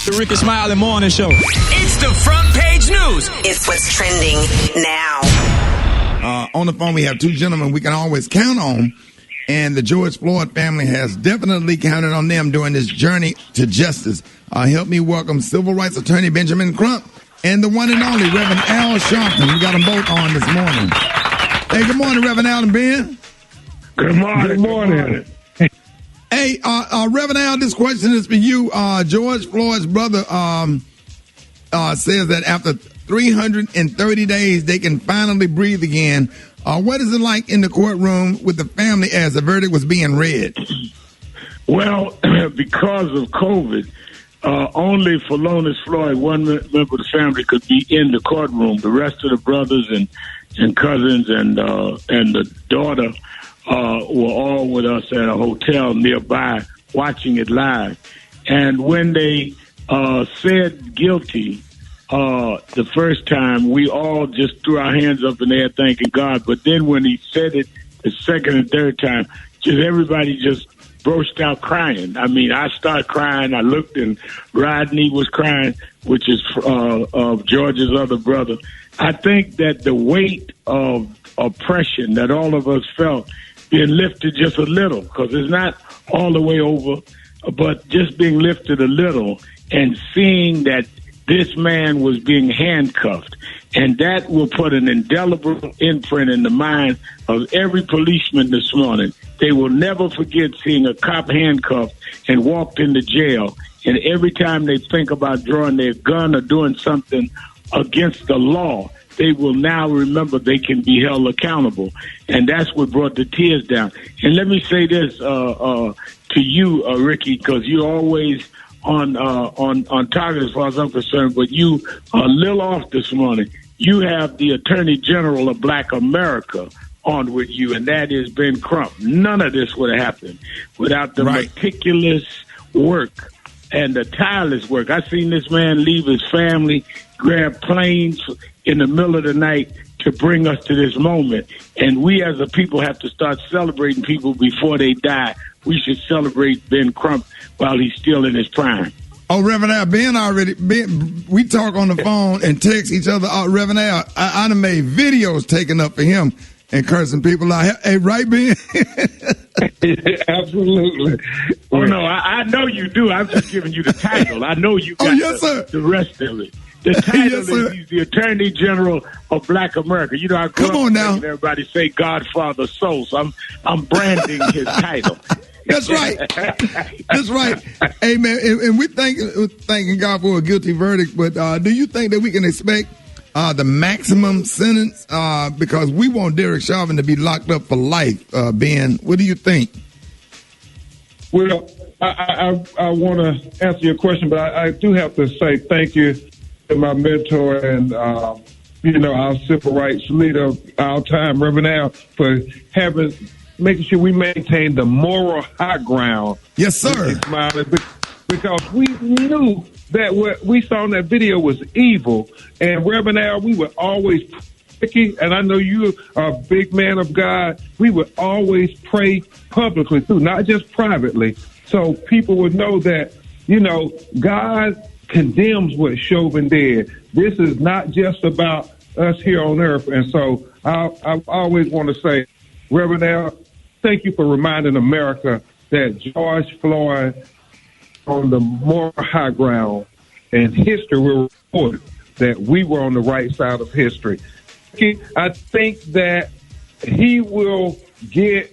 The Rickey Smiley Morning Show. It's the front page news. It's what's trending now. On the phone, we have two gentlemen we can always count on. And the George Floyd family has definitely counted on them during this journey to justice. Help me welcome civil rights attorney Benjamin Crump and the one and only Reverend Al Sharpton. We got them both on this morning. Hey, good morning, Reverend Al and Ben. Good morning. Good morning. Hey, Reverend Al, this question is for you. George Floyd's brother says that after 330 days, they can finally breathe again. What is it like in the courtroom with the family as the verdict was being read? Well, because of COVID, only Philonise Floyd, one member of the family, could be in the courtroom. The rest of the brothers and cousins and the daughter were all with us at a hotel nearby watching it live. And when they said guilty the first time, we all just threw our hands up in the air thanking God. But then when he said it the second and third time, just everybody just burst out crying. I mean, I started crying. I looked and Rodney was crying, which is of George's other brother. I think that the weight of oppression that all of us felt being lifted just a little, because it's not all the way over, but just being lifted a little and seeing that this man was being handcuffed. And that will put an indelible imprint in the mind of every policeman this morning. They will never forget seeing a cop handcuffed and walked into jail. And every time they think about drawing their gun or doing something against the law, they will now remember they can be held accountable. And that's what brought the tears down. And let me say this to you, Rickey, because you're always on target as far as I'm concerned, but you are a little off this morning. You have the Attorney General of Black America on with you, and that is Ben Crump. None of this would have happened without the meticulous work and the tireless work. I've seen this man leave his family, grab planes in the middle of the night to bring us to this moment. And we as a people have to start celebrating people before they die. We should celebrate Ben Crump while he's still in his prime. Oh, Reverend Al, we talk on the phone and text each other. Reverend Al, I done made videos taken up for him and cursing people out. Hey, right, Ben? Absolutely. Oh, no, I know you do. I'm just giving you the title. I know you got the rest of it. The title is he's the Attorney General of Black America. You know, I grew up making everybody say Godfather Soul, so I'm branding his title. That's right. That's right. Hey, man, and we're thanking God for a guilty verdict, but do you think that we can expect the maximum sentence? Because we want Derrick Chauvin to be locked up for life, Ben. What do you think? Well, I want to answer your question, but I do have to say thank you to my mentor and, our civil rights leader, our time, Reverend Al, for making sure we maintain the moral high ground. Yes, sir. Smiley, because we knew that what we saw in that video was evil. And Reverend Al, we would always, Rickey, and I know you are a big man of God, we would always pray publicly too, not just privately. So people would know that, God condemns what Chauvin did. This is not just about us here on earth. And so I always want to say, Reverend Al, thank you for reminding America that George Floyd on the moral high ground, and history will report that we were on the right side of history. I think that he will get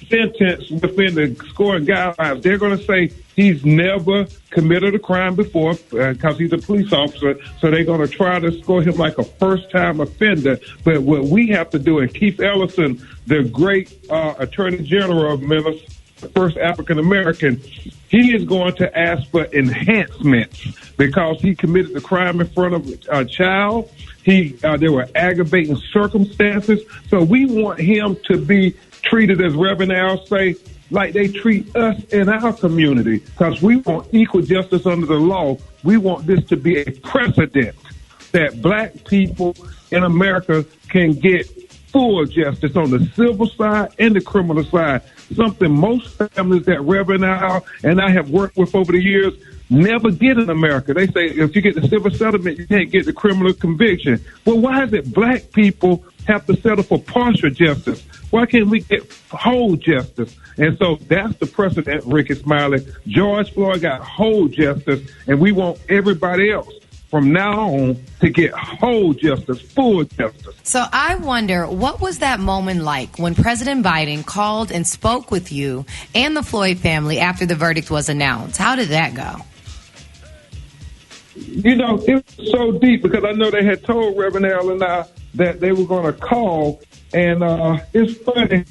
sentenced within the scoring guidelines. They're going to say he's never committed a crime before because he's a police officer, so they're going to try to score him like a first-time offender. But what we have to do, and Keith Ellison, the great Attorney General of Memphis, the first African-American, he is going to ask for enhancements because he committed the crime in front of a child. There were aggravating circumstances. So we want him to be treated, as Reverend Al say, like they treat us in our community, because we want equal justice under the law. We want this to be a precedent that black people in America can get full justice on the civil side and the criminal side, something most families that Reverend Al and I have worked with over the years, never get in America. They say if you get the civil settlement, you can't get the criminal conviction. Well, why is it black people have to settle for partial justice? Why can't we get whole justice? And so that's the precedent, Rickey, Smiley. George Floyd got whole justice, and we want everybody else from now on to get whole justice, full justice. So I wonder, what was that moment like when President Biden called and spoke with you and the Floyd family after the verdict was announced? How did that go? You know, it was so deep because I know they had told Reverend Al and I that they were going to call, and it's funny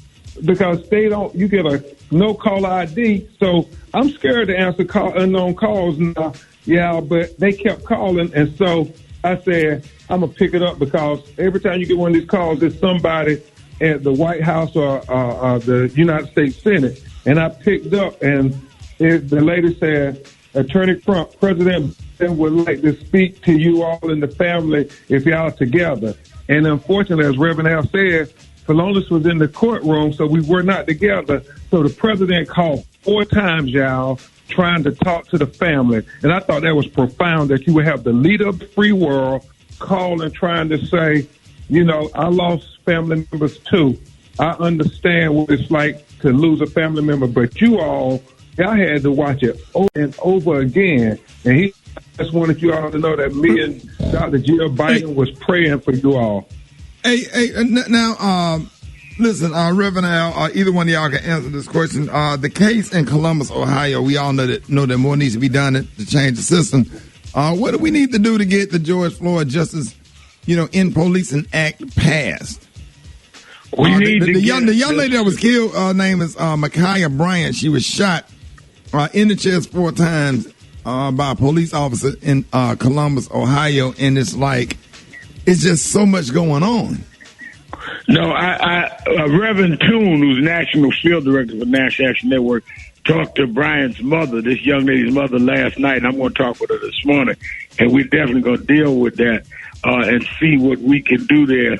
because you get a no call ID, so I'm scared to answer unknown calls now. Yeah, but they kept calling, and so I said, I'm going to pick it up because every time you get one of these calls, there's somebody at the White House or the United States Senate. And I picked up, and the lady said, Attorney Crump, President Biden would like to speak to you all in the family if y'all together. And unfortunately, as Reverend Al said, Philonise was in the courtroom, so we were not together. So the president called 4 times, y'all, trying to talk to the family. And I thought that was profound that you would have the leader of the free world calling, trying to say, you know, I lost family members too. I understand what it's like to lose a family member, but y'all had to watch it over and over again. And he just wanted you all to know that me and Dr. Jill Biden was praying for you all. Hey, now, listen, Reverend Al, either one of y'all can answer this question. The case in Columbus, Ohio, we all know that more needs to be done to change the system. What do we need to do to get the George Floyd Justice, in Policing Act passed? The young lady that was killed, her name is Ma'Khia Bryant. She was shot in the chest 4 times by a police officer in Columbus, Ohio, and it's just so much going on. No, Reverend Toon, who's National Field Director for National Action Network, talked to Brian's mother, this young lady's mother, last night, and I'm going to talk with her this morning, and we're definitely going to deal with that and see what we can do there,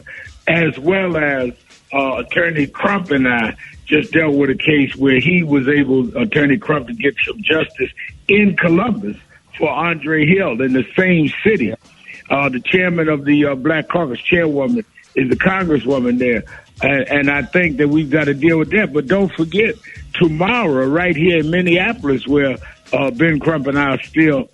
as well as Attorney Crump and I just dealt with a case where he was able, Attorney Crump, to get some justice in Columbus for Andre Hill in the same city. The chairman of the Black Caucus, chairwoman, is the congresswoman there. And I think that we've got to deal with that. But don't forget, tomorrow, right here in Minneapolis, where Ben Crump and I are still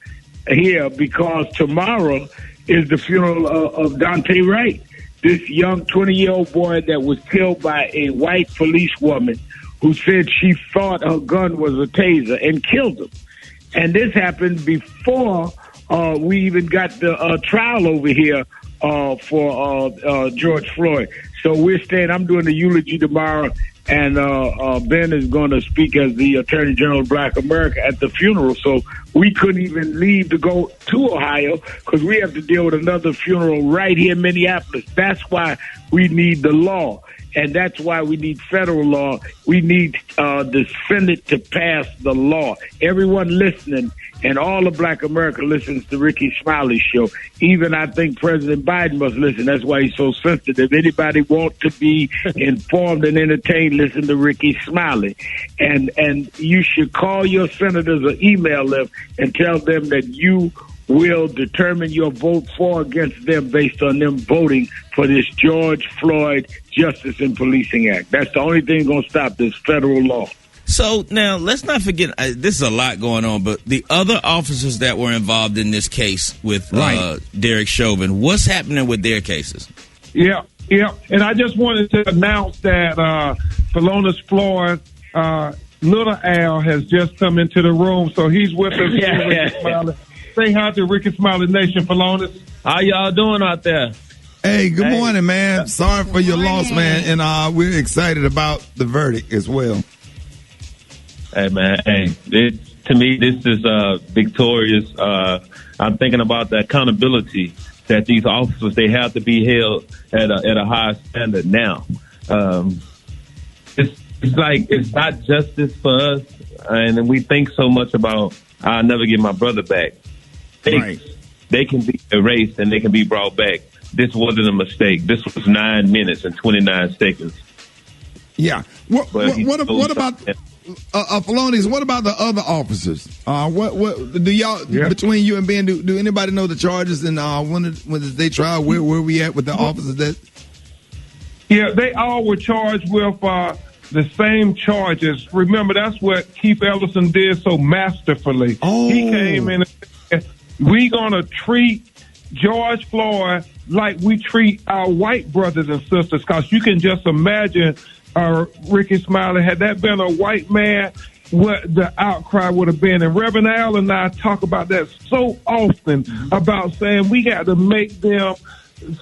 here, because tomorrow is the funeral of Dante Wright, this young 20-year-old boy that was killed by a white policewoman who said she thought her gun was a taser and killed him. And this happened before we even got the trial over here for George Floyd. So I'm doing the eulogy tomorrow, and Ben is going to speak as the Attorney General of Black America at the funeral. So we couldn't even leave to go to Ohio because we have to deal with another funeral right here in Minneapolis. That's why we need the law. And that's why we need federal law. We need the Senate to pass the law. Everyone listening, and all of Black America listens to Rickey Smiley show. Even I think President Biden must listen. That's why he's so sensitive. Anybody want to be informed and entertained, listen to Rickey Smiley. And you should call your senators or email them and tell them that you will determine your vote for or against them based on them voting for this George Floyd Justice in Policing Act. That's the only thing going to stop this federal law. So now let's not forget, this is a lot going on, but the other officers that were involved in this case with Derrick Chauvin, what's happening with their cases? Yeah. And I just wanted to announce that Philonise Floyd, Little Al, has just come into the room, so he's with us. Rickey Smiley. Say hi to Rickey Smiley Nation, Philonise. How y'all doing out there? Hey, good morning, man. Sorry for your loss, man, and we're excited about the verdict as well. Hey, man. To me, this is victorious. I'm thinking about the accountability that these officers, they have to be held at a high standard now. It's not justice for us, and we think so much about I'll never get my brother back. They can be erased and they can be brought back. This wasn't a mistake. This was 9 minutes and 29 seconds. Yeah. What about Philonise, what about the other officers? What do y'all between you and Ben? Do anybody know the charges and when did they trial? Where we at with the officers that? Yeah, they all were charged with the same charges. Remember, that's what Keith Ellison did so masterfully. Oh. He came in and said, we're going to treat George Floyd like we treat our white brothers and sisters, because you can just imagine, Rickey, Smiley, had that been a white man, what the outcry would have been. And Reverend Al and I talk about that so often, about saying we got to make them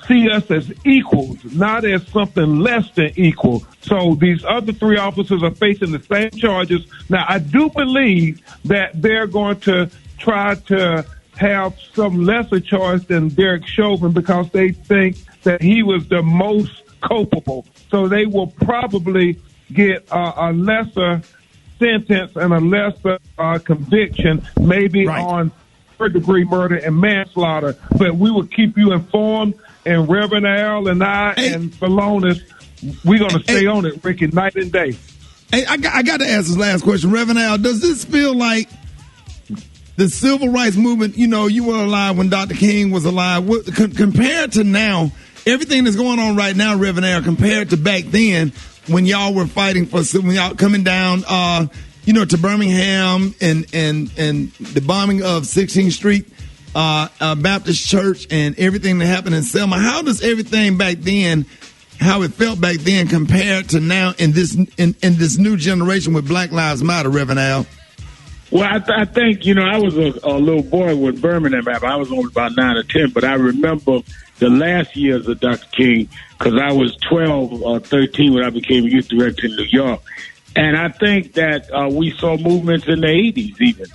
see us as equals, not as something less than equal. So these other three officers are facing the same charges. Now, I do believe that they're going to try to have some lesser charge than Derrick Chauvin, because they think that he was the most culpable. So they will probably get a lesser sentence and a lesser conviction, maybe on third-degree murder and manslaughter. But we will keep you informed. And Reverend Al and I and Philonise, we're going to stay on it, Rickey, night and day. Hey, I got to ask this last question. Reverend Al, does this feel like the civil rights movement? You know, you were alive when Dr. King was alive. Compared to now, everything that's going on right now, Reverend Al, compared to back then when y'all were fighting for civil, when y'all coming down, to Birmingham and the bombing of 16th Street, Baptist Church, and everything that happened in Selma. How does everything back then, how it felt back then, compared to now in this new generation with Black Lives Matter, Reverend Al? Well, I think, I was a little boy when Birmingham happened. I was only about 9 or 10, but I remember the last years of Dr. King, because I was 12 or 13 when I became youth director in New York. And I think that we saw movements in the 80s even.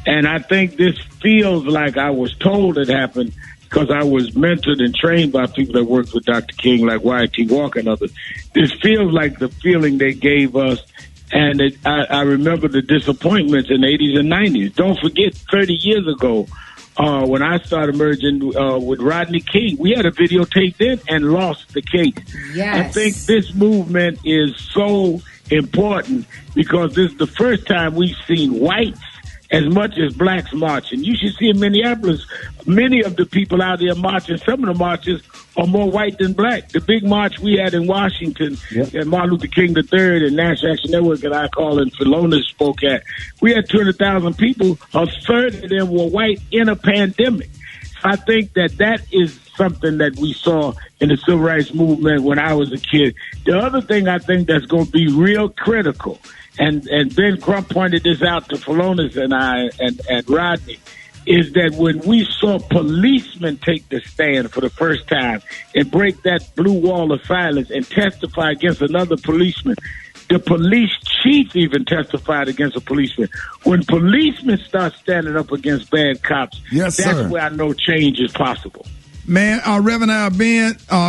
And I think this feels like I was told it happened because I was mentored and trained by people that worked with Dr. King, like Y.T. Walker and others. This feels like the feeling they gave us. And I remember the disappointments in the 80s and 90s. Don't forget, 30 years ago, when I started merging with Rodney King, we had a videotape then and lost the case. Yes. I think this movement is so important because this is the first time we've seen whites as much as blacks marching. You should see in Minneapolis, many of the people out there marching, some of the marches are more white than black. The big march we had in Washington, and Martin Luther King III and National Action Network that I call and Philonise spoke at, we had 200,000 people. A third of them were white in a pandemic. I think that is something that we saw in the civil rights movement when I was a kid. The other thing I think that's going to be real critical, and Ben Crump pointed this out to Philonise and I and Rodney, is that when we saw policemen take the stand for the first time and break that blue wall of silence and testify against another policeman, the police chief even testified against a policeman. When policemen start standing up against bad cops, that's where I know change is possible. Man, Reverend Al,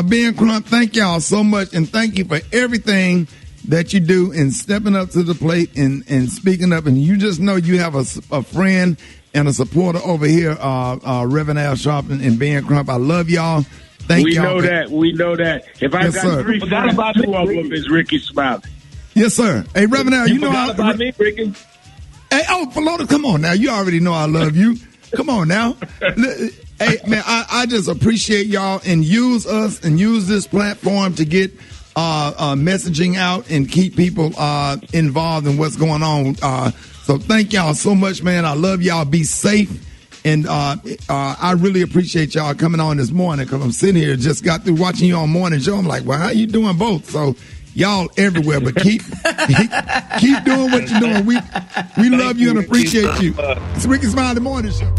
Ben Crump, thank y'all so much, and thank you for everything that you do in stepping up to the plate and speaking up. And you just know you have a friend and a supporter over here, Reverend Al Sharpton and Ben Crump. I love y'all. Thank y'all. We know that. If I got 3 sons, 2 of them is Rickey Smiley. Yes, sir. Hey, Reverend Al, you know how about me, Rickey. Hey, Philonise, come on now. You already know I love you. Come on now. Hey, man, I just appreciate y'all and use us and use this platform to get messaging out and keep people involved in what's going on. So thank y'all so much, man. I love y'all. Be safe. And I really appreciate y'all coming on this morning because I'm sitting here, just got through watching you on Morning Show. I'm like, well, how you doing both? So y'all everywhere, but keep doing what you're doing. We love you and appreciate you. It's Rickey Smiley Morning Show.